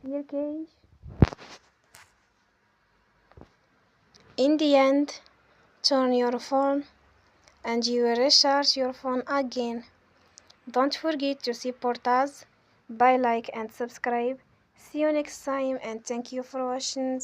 Dear Cage, in the end, turn your phone and you will recharge your phone again. Don't forget to support us by like and subscribe. See you next time and thank you for watching.